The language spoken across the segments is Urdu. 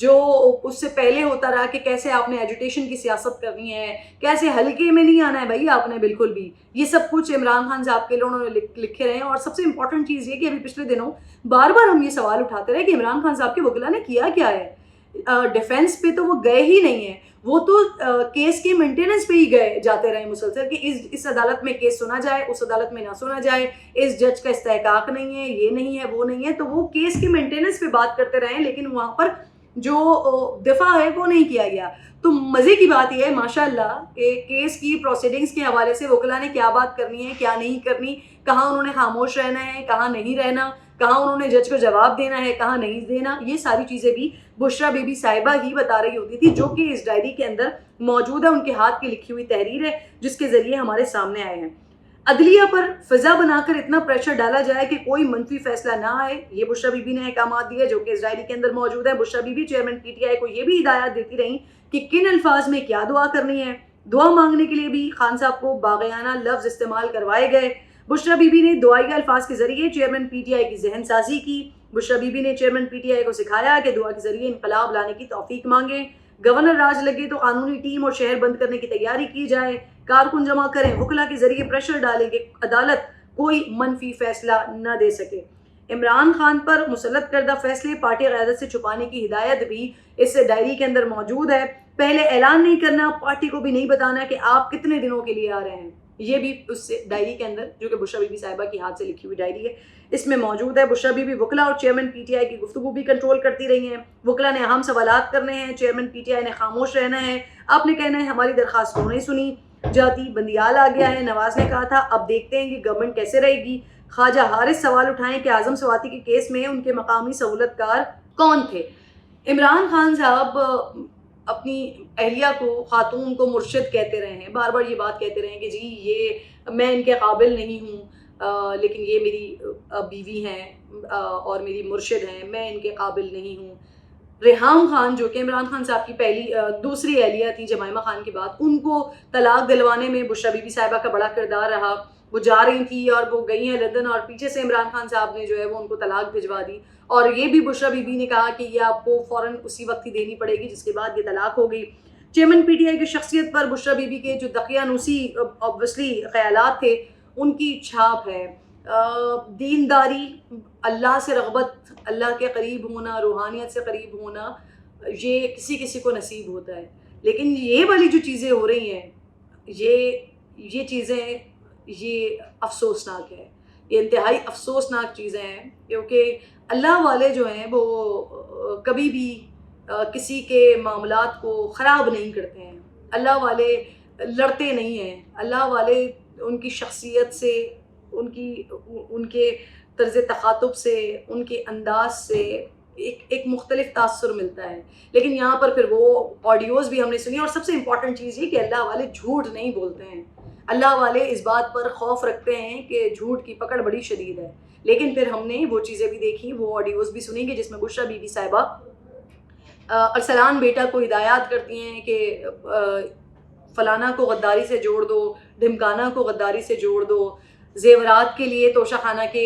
جو اس سے پہلے ہوتا رہا کہ کیسے آپ نے ایجوٹیشن کی سیاست کرنی ہے, کیسے ہلکے میں نہیں آنا ہے بھائی آپ نے بالکل بھی, یہ سب کچھ عمران خان صاحب کے لیے انہوں نے لکھے رہے ہیں. اور سب سے امپورٹنٹ چیز یہ کہ ابھی پچھلے دنوں بار بار ہم یہ سوال اٹھاتے رہے کہ عمران خان صاحب کے وکلاء نے کیا کیا ہے. ڈیفینس پہ تو وہ گئے ہی نہیں ہیں, وہ تو کیس کے مینٹیننس پہ ہی گئے جاتے رہے مسلسل کہ اس عدالت میں کیس سنا جائے, اس عدالت میں نہ سنا جائے, اس جج کا استحقاق نہیں ہے, یہ نہیں ہے, وہ نہیں ہے. تو وہ کیس کے مینٹیننس پہ بات کرتے رہے لیکن وہاں پر جو دفاع ہے وہ نہیں کیا گیا. تو مزے کی بات یہ ہے ماشاء اللہ کہ کیس کی پروسیڈنگز کے حوالے سے وکلاء نے کیا بات کرنی ہے, کیا نہیں کرنی, کہاں انہوں نے خاموش رہنا ہے, کہاں نہیں رہنا, کہاں انہوں نے جج کو جواب دینا ہے, کہاں نہیں دینا, یہ ساری چیزیں بھی بشریٰ بی بی صاحبہ ہی بتا رہی ہوتی تھی, جو کہ اس ڈائری کے اندر موجود ہے. ان کے ہاتھ کی لکھی ہوئی تحریر ہے جس کے ذریعے ہمارے سامنے آئے ہیں. عدلیہ پر فضا بنا کر اتنا پریشر ڈالا جائے کہ کوئی منفی فیصلہ نہ آئے, یہ بشریٰ بی بی نے احکامات دیے جو کہ اس ڈائری کے اندر موجود ہے. Bushra Bibi chairman P T I کو یہ بھی ہدایات دیتی رہیں کہ کن الفاظ میں کیا دعا کرنی ہے. دعا مانگنے کے لیے بھی خان صاحب کو باغیانہ لفظ استعمال کروائے گئے. بشریٰ بی بی نے دعائیہ الفاظ کے ذریعے چیئرمین پی ٹی آئی کی ذہن سازی کی. بشریٰ بی بی نے چیئرمین پی ٹی آئی کو سکھایا کہ دعا کے ذریعے انقلاب لانے کی توفیق مانگیں, گورنر راج لگے تو قانونی ٹیم اور شہر بند کرنے کی تیاری کی جائے, کارکن جمع کریں, وکلاء کے ذریعے پریشر ڈالیں کہ عدالت کوئی منفی فیصلہ نہ دے سکے. عمران خان پر مسلط کردہ فیصلے پارٹی قیادت سے چھپانے کی ہدایت بھی اس ڈائری کے اندر موجود ہے. پہلے اعلان نہیں کرنا, پارٹی کو بھی نہیں بتانا کہ آپ کتنے دنوں کے لیے آ رہے ہیں. یہ بھی اس ڈائری کے اندر جو کہ بشریٰ بی بی صاحبہ کی ہاتھ سے لکھی ہوئی ڈائری ہے اس میں موجود ہے. بشریٰ بی بی وکلاء اور چیئرمین پی ٹی آئی کی گفتگو بھی کنٹرول کرتی رہی ہیں. وکلاء نے اہم سوالات کرنے ہیں, چیئرمین پی ٹی آئی نے خاموش رہنا ہے. آپ نے کہنا ہے ہماری درخواست کیوں نہیں سنی جاتی, بندیال آ گیا ہے. نواز نے کہا تھا اب دیکھتے ہیں کہ گورنمنٹ کیسے رہے گی. خواجہ حارث سوال اٹھائیں کہ اعظم سواتی کے کیس میں ان کے مقامی سہولت کار کون تھے. عمران خان صاحب اپنی اہلیہ کو, خاتون کو مرشد کہتے رہے ہیں, بار بار یہ بات کہتے رہے ہیں کہ جی یہ میں ان کے قابل نہیں ہوں, لیکن یہ میری بیوی ہیں اور میری مرشد ہیں, میں ان کے قابل نہیں ہوں. ریحام خان جو کہ عمران خان صاحب کی دوسری اہلیہ تھی جمائمہ خان کے بعد, ان کو طلاق دلوانے میں بشریٰ بی بی صاحبہ کا بڑا کردار رہا. وہ جا رہی تھی اور وہ گئی ہیں لندن اور پیچھے سے عمران خان صاحب نے جو ہے وہ ان کو طلاق بھجوا دی, اور یہ بھی بشریٰ بی بی نے کہا کہ یہ آپ کو فوراً اسی وقت ہی دینی پڑے گی, جس کے بعد یہ طلاق ہو گئی. چیئرمین پی ٹی آئی کی شخصیت پر بشریٰ بی بی کے جو دقیانوسی اوبویسلی خیالات تھے ان کی چھاپ ہے. دینداری, اللہ سے رغبت, اللہ کے قریب ہونا, روحانیت سے قریب ہونا, یہ کسی کسی کو نصیب ہوتا ہے. لیکن یہ والی جو چیزیں ہو رہی ہیں یہ چیزیں یہ افسوسناک ہے, یہ انتہائی افسوسناک چیزیں ہیں, کیونکہ اللہ والے جو ہیں وہ کبھی بھی کسی کے معاملات کو خراب نہیں کرتے ہیں. اللہ والے لڑتے نہیں ہیں. اللہ والے ان کی شخصیت سے, ان کے طرز تخاطب سے, ان کے انداز سے ایک مختلف تاثر ملتا ہے. لیکن یہاں پر پھر وہ آڈیوز بھی ہم نے سنی, اور سب سے امپورٹنٹ چیز یہ کہ اللہ والے جھوٹ نہیں بولتے ہیں. اللہ والے اس بات پر خوف رکھتے ہیں کہ جھوٹ کی پکڑ بڑی شدید ہے. لیکن پھر ہم نے وہ چیزیں بھی دیکھی, وہ آڈیوز بھی سنیں گے جس میں بشریٰ بی بی صاحبہ ارسلان بیٹا کو ہدایات کرتی ہیں کہ فلانا کو غداری سے جوڑ دو, ڈھمکانا کو غداری سے جوڑ دو, زیورات کے لیے توشہ خانہ کے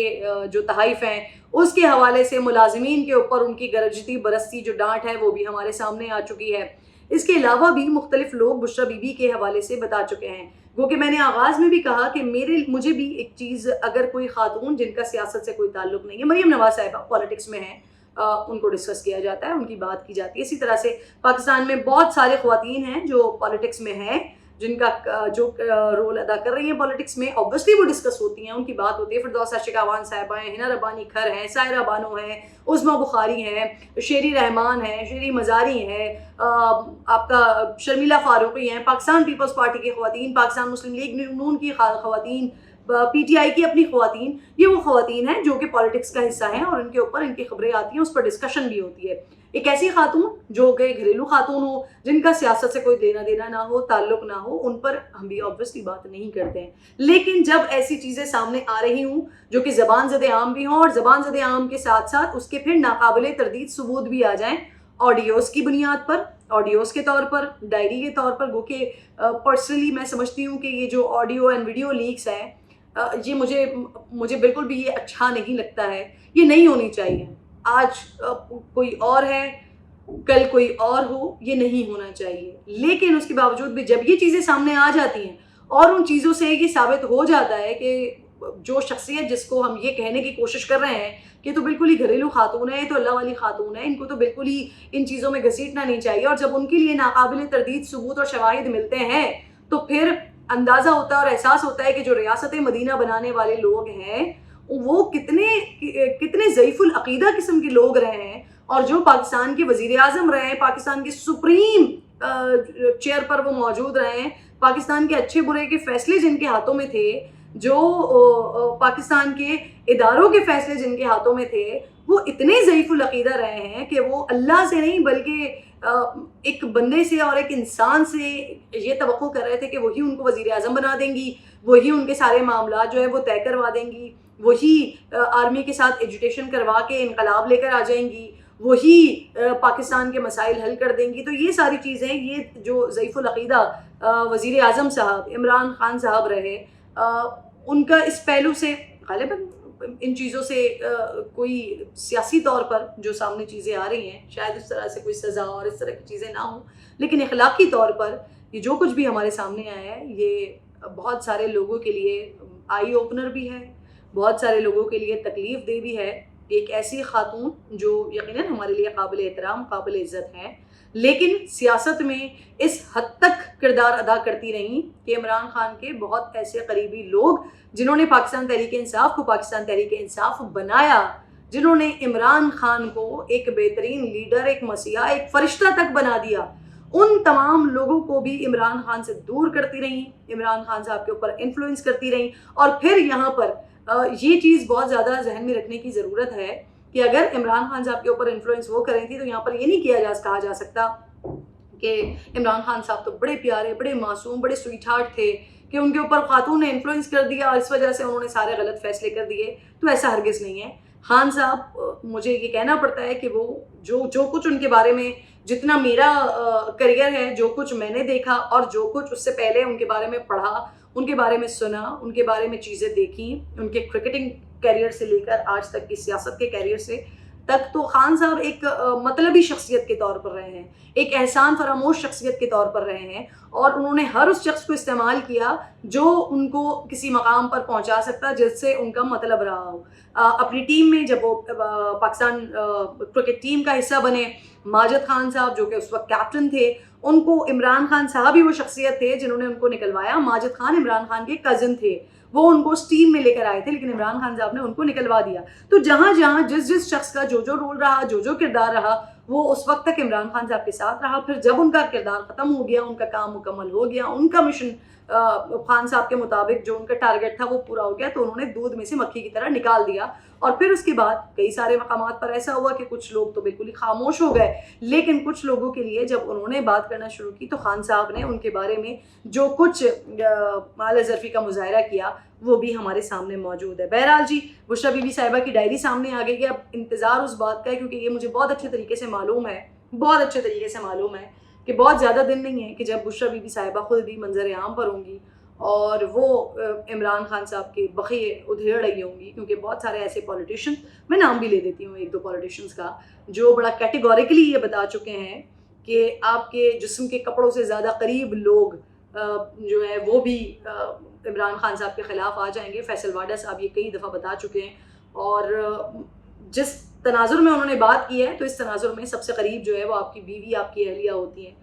جو تحائف ہیں اس کے حوالے سے ملازمین کے اوپر ان کی گرجتی برستی جو ڈانٹ ہے وہ بھی ہمارے سامنے آ چکی ہے. اس کے علاوہ بھی مختلف لوگ بشریٰ بی بی کے حوالے سے بتا چکے ہیں. وہ کہ میں نے آغاز میں بھی کہا کہ مجھے بھی ایک چیز, اگر کوئی خاتون جن کا سیاست سے کوئی تعلق نہیں ہے, مریم نواز صاحبہ پالیٹکس میں ہیں, ان کو ڈسکس کیا جاتا ہے, ان کی بات کی جاتی ہے. اسی طرح سے پاکستان میں بہت سارے خواتین ہیں جو پالیٹکس میں ہیں, جن کا جو رول ادا کر رہی ہیں پالیٹکس میں, اوبویسلی وہ ڈسکس ہوتی ہیں, ان کی بات ہوتی ہے. فردوسہ شکاوان صاحبہ ہیں, ہنا ربانی کھر ہیں, سائرہ بانو ہیں, عظمیٰ بخاری ہیں, شیری رحمان ہیں, شیری مزاری ہیں, آپ کا شرمیلا فاروقی ہیں, پاکستان پیپلز پارٹی کی خواتین, پاکستان مسلم لیگ نون کی خواتین, پی ٹی آئی کی اپنی خواتین. یہ وہ خواتین ہیں جو کہ پالیٹکس کا حصہ ہیں اور ان کے اوپر ان کی خبریں آتی ہیں, اس پر ڈسکشن بھی ہوتی ہے. ایک ایسی خاتون جو کہ گھریلو خاتون ہو, جن کا سیاست سے کوئی لینا دینا نہ ہو, تعلق نہ ہو, ان پر ہم بھی آبویسلی بات نہیں کرتے ہیں. لیکن جب ایسی چیزیں سامنے آ رہی ہوں جو کہ زبان زد عام بھی ہوں, اور زبان زد عام کے ساتھ ساتھ اس کے پھر ناقابل تردید ثبوت بھی آ جائیں, آڈیوز کی بنیاد پر, آڈیوز کے طور پر, ڈائری کے طور پر, وہ کہ پرسنلی میں سمجھتی ہوں کہ یہ جو آڈیو اینڈ ویڈیو لیکس ہیں یہ مجھے بالکل بھی یہ اچھا نہیں لگتا ہے. یہ نہیں ہونی چاہیے. آج کوئی اور ہے, کل کوئی اور ہو، یہ نہیں ہونا چاہیے. لیکن اس کے باوجود بھی جب یہ چیزیں سامنے آ جاتی ہیں اور ان چیزوں سے یہ ثابت ہو جاتا ہے کہ جو شخصیت جس کو ہم یہ کہنے کی کوشش کر رہے ہیں کہ تو بالکل ہی گھریلو خاتون ہے، تو اللہ والی خاتون ہے، ان کو تو بالکل ہی ان چیزوں میں گھسیٹنا نہیں چاہیے، اور جب ان کے لیے ناقابل تردید ثبوت اور شواہد ملتے ہیں تو پھر اندازہ ہوتا ہے اور احساس ہوتا ہے کہ جو ریاست مدینہ بنانے والے لوگ ہیں وہ کتنے ضعیف العقیدہ قسم کے لوگ رہے ہیں، اور جو پاکستان کے وزیر اعظم رہے ہیں، پاکستان کے سپریم چیئر پر وہ موجود رہے ہیں، پاکستان کے اچھے برے کے فیصلے جن کے ہاتھوں میں تھے، جو پاکستان کے اداروں کے فیصلے جن کے ہاتھوں میں تھے، وہ اتنے ضعیف العقیدہ رہے ہیں کہ وہ اللہ سے نہیں بلکہ ایک بندے سے اور ایک انسان سے یہ توقع کر رہے تھے کہ وہی ان کو وزیر اعظم بنا دیں گی، وہی ان کے سارے معاملات جو ہے وہ طے کروا دیں گی، وہی آرمی کے ساتھ ایجوٹیشن کروا کے انقلاب لے کر آ جائیں گی، وہی پاکستان کے مسائل حل کر دیں گی. تو یہ ساری چیزیں، یہ جو ضعیف العقیدہ وزیر اعظم صاحب عمران خان صاحب رہے، ان کا اس پہلو سے غالباً ان چیزوں سے کوئی سیاسی طور پر جو سامنے چیزیں آ رہی ہیں شاید اس طرح سے کوئی سزا اور اس طرح کی چیزیں نہ ہوں، لیکن اخلاقی طور پر یہ جو کچھ بھی ہمارے سامنے آیا ہے یہ بہت سارے لوگوں کے لیے آئی اوپنر بھی ہے، بہت سارے لوگوں کے لیے تکلیف دہ بھی ہے. ایک ایسی خاتون جو یقیناً ہمارے لیے قابل احترام، قابل عزت ہے، لیکن سیاست میں اس حد تک کردار ادا کرتی رہیں کہ عمران خان کے بہت ایسے قریبی لوگ جنہوں نے پاکستان تحریک انصاف کو پاکستان تحریک انصاف بنایا، جنہوں نے عمران خان کو ایک بہترین لیڈر، ایک مسیحا، ایک فرشتہ تک بنا دیا، ان تمام لوگوں کو بھی عمران خان سے دور کرتی رہیں، عمران خان صاحب کے اوپر انفلوئنس کرتی رہیں. اور پھر یہاں پر یہ چیز بہت زیادہ ذہن میں رکھنے کی ضرورت ہے کہ اگر عمران خان صاحب کے اوپر انفلوئنس وہ کریں تھی تو یہاں پر یہ نہیں کہا جا سکتا کہ عمران خان صاحب تو بڑے پیارے، بڑے معصوم، بڑے سویٹ ہارٹ تھے کہ ان کے اوپر خاتون نے انفلوئنس کر دیا اور اس وجہ سے انہوں نے سارے غلط فیصلے کر دیے. تو ایسا ہرگز نہیں ہے. خان صاحب مجھے یہ کہنا پڑتا ہے کہ وہ جو کچھ ان کے بارے میں، جتنا میرا کریئر ہے، جو کچھ میں نے دیکھا اور جو کچھ اس سے پہلے ان کے بارے میں پڑھا، ان کے بارے میں سنا، ان کے بارے میں چیزیں دیکھی، ان کے کرکٹنگ کیریئر سے لے کر آج تک کی سیاست کے کیریئر سے تک، تو خان صاحب ایک مطلبی شخصیت کے طور پر رہے ہیں، ایک احسان فراموش شخصیت کے طور پر رہے ہیں، اور انہوں نے ہر اس شخص کو استعمال کیا جو ان کو کسی مقام پر پہنچا سکتا جس سے ان کا مطلب رہا ہو. اپنی ٹیم میں جب وہ پاکستان کرکٹ ٹیم کا حصہ بنے، ماجد خان صاحب جو کہ اس وقت کیپٹن تھے، ان کو عمران خان صاحب ہی وہ شخصیت تھے جنہوں نے ان کو نکلوایا. ماجد خان عمران خان کے کزن تھے، وہ ان کو اس ٹیم میں لے کر آئے تھے، لیکن عمران خان صاحب نے ان کو نکلوا دیا. تو جہاں جہاں جس شخص کا جو رول رہا، جو کردار رہا، وہ اس وقت تک عمران خان صاحب کے ساتھ رہا. پھر جب ان کا کردار ختم ہو گیا، ان کا کام مکمل ہو گیا، ان کا مشن خان صاحب کے مطابق جو ان کا ٹارگٹ تھا وہ پورا ہو گیا، تو انہوں نے دودھ میں سے مکھی کی طرح نکال دیا. اور پھر اس کے بعد کئی سارے مقامات پر ایسا ہوا کہ کچھ لوگ تو بالکل ہی خاموش ہو گئے، لیکن کچھ لوگوں کے لیے جب انہوں نے بات کرنا شروع کی تو خان صاحب نے ان کے بارے میں جو کچھ اعلی ظرفی کا مظاہرہ کیا وہ بھی ہمارے سامنے موجود ہے. بہرحال جی، بشریٰ بی بی صاحبہ کی ڈائری سامنے آ گئی ہے. اب انتظار اس بات کا ہے، کیونکہ یہ مجھے بہت اچھے طریقے سے معلوم ہے کہ بہت زیادہ دن نہیں ہے کہ جب بشریٰ بی بی صاحبہ خود بھی منظر عام پر ہوں گی اور وہ عمران خان صاحب کے بقیے ادھیڑ رہی ہوں گی. کیونکہ بہت سارے ایسے پولیٹیشین، میں نام بھی لے دیتی ہوں ایک دو پولیٹیشینس کا، جو بڑا کیٹیگوریکلی یہ بتا چکے ہیں کہ آپ کے جسم کے کپڑوں سے زیادہ قریب لوگ جو ہے وہ بھی عمران خان صاحب کے خلاف آ جائیں گے. فیصل واڈا صاحب یہ کئی دفعہ بتا چکے ہیں، اور جس تناظر میں انہوں نے بات کی ہے تو اس تناظر میں سب سے قریب جو ہے وہ آپ کی بیوی، آپ کی اہلیہ ہوتی ہیں.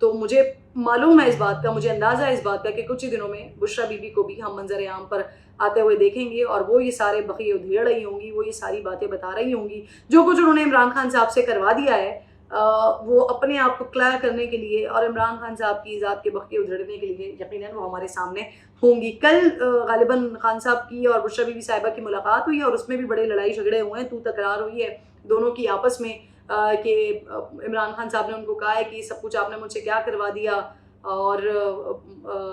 تو مجھے معلوم ہے اس بات کا، مجھے اندازہ ہے اس بات کا کہ کچھ ہی دنوں میں بشریٰ بی بی کو بھی ہم منظر عام پر آتے ہوئے دیکھیں گے، اور وہ یہ سارے بقیے ادھیڑ رہی ہوں گی، وہ یہ ساری باتیں بتا رہی ہوں گی. جو کچھ انہوں نے عمران خان صاحب سے کروا دیا ہے وہ اپنے آپ کو کلیئر کرنے کے لیے اور عمران خان صاحب کی ذات کے بقیے ادھیڑنے کے لیے یقیناً وہ ہمارے سامنے ہوں گی. کل غالباً خان صاحب کی اور بشریٰ بی بی صاحبہ کی ملاقات ہوئی ہے، اور اس میں بھی بڑے لڑائی جھگڑے ہوئے ہیں، تو تکرار ہوئی ہے دونوں کی آپس میں، کہ عمران خان صاحب نے ان کو کہا ہے کہ سب کچھ آپ نے مجھ سے کیا کروا دیا اور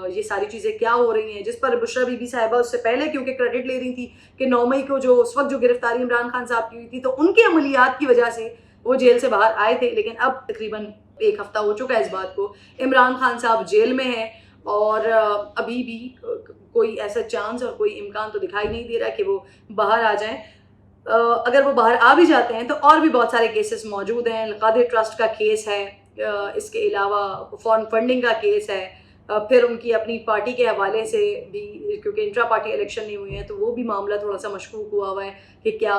یہ ساری چیزیں کیا ہو رہی ہیں. جس پر بشریٰ بی بی صاحبہ اس سے پہلے کیونکہ کریڈٹ لے رہی تھی کہ 9 مئی کو اس وقت جو گرفتاری عمران خان صاحب کی ہوئی تھی تو ان کی عملیات کی وجہ سے وہ جیل سے باہر آئے تھے. لیکن اب تقریباً 1 ہفتہ ہو چکا ہے اس بات کو، عمران خان صاحب جیل میں ہیں، اور ابھی بھی کوئی ایسا چانس اور کوئی امکان تو دکھائی نہیں دے رہا کہ وہ باہر آ جائیں. اگر وہ باہر آ بھی جاتے ہیں تو اور بھی بہت سارے کیسز موجود ہیں. القادر ٹرسٹ کا کیس ہے, اس کے علاوہ فارن فنڈنگ کا کیس ہے, پھر ان کی اپنی پارٹی کے حوالے سے بھی, کیونکہ انٹرا پارٹی الیکشن نہیں ہوئے ہیں تو وہ بھی معاملہ تھوڑا سا مشکوک ہوا ہوا ہے کہ کیا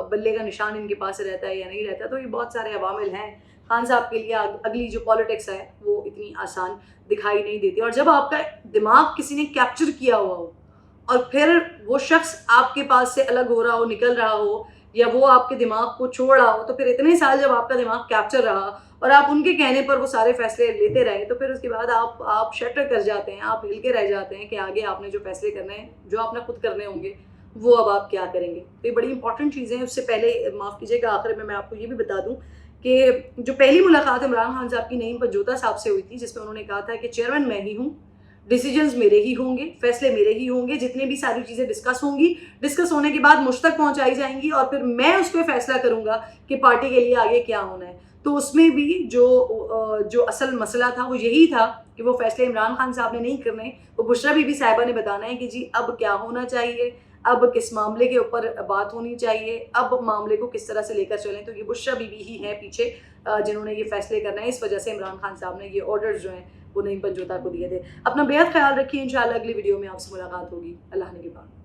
بلے کا نشان ان کے پاس رہتا ہے یا نہیں رہتا. تو یہ بہت سارے عوامل ہیں. خان صاحب کے لیے اگلی جو پالیٹکس ہے وہ اتنی آسان دکھائی نہیں دیتی. اور جب آپ کا دماغ کسی نے کیپچر کیا ہوا ہو اور پھر وہ شخص آپ کے پاس سے الگ ہو رہا ہو, نکل رہا ہو, یا وہ آپ کے دماغ کو چھوڑ رہا ہو, تو پھر اتنے سال جب آپ کا دماغ کیپچر رہا اور آپ ان کے کہنے پر وہ سارے فیصلے لیتے رہے, تو پھر اس کے بعد آپ شٹر کر جاتے ہیں, آپ ہل کے رہ جاتے ہیں کہ آگے آپ نے جو فیصلے کرنے ہیں, جو آپ نے خود کرنے ہوں گے, وہ اب آپ کیا کریں گے. تو یہ بڑی امپورٹنٹ چیزیں ہیں. اس سے پہلے معاف کیجیے گا, آخر میں آپ کو یہ بھی بتا دوں کہ جو پہلی ملاقات عمران خان صاحب کی نعیم پنجوتا صاحب سے ہوئی تھی, جس میں انہوں نے کہا تھا کہ چیئرمین میں ہی ہوں, ڈیسیجنز میرے ہی ہوں گے, فیصلے میرے ہی ہوں گے, جتنے بھی ساری چیزیں ڈسکس ہوں گی, ڈسکس ہونے کے بعد مجھ تک پہنچائی جائیں گی اور پھر میں اس پہ فیصلہ کروں گا کہ پارٹی کے لیے آگے کیا ہونا ہے. تو اس میں بھی جو اصل مسئلہ تھا وہ یہی تھا کہ وہ فیصلے عمران خان صاحب نے نہیں کرنے, وہ بشرا بی بی صاحبہ نے بتانا ہے کہ جی اب کیا ہونا چاہیے, اب کس معاملے کے اوپر بات ہونی چاہیے, اب معاملے کو کس طرح سے لے کر چلیں. تو یہ بشرا بی بی ہی ہے پیچھے جنہوں نے یہ فیصلے کرنا ہے. اس وجہ سے عمران خان صاحب نے یہ آرڈرز جو ہیں وہ نعیم پنجوتا کو دیے تھے. اپنا بے حد خیال رکھیے. انشاءاللہ اگلی ویڈیو میں آپ سے ملاقات ہوگی. اللہ نگہبان.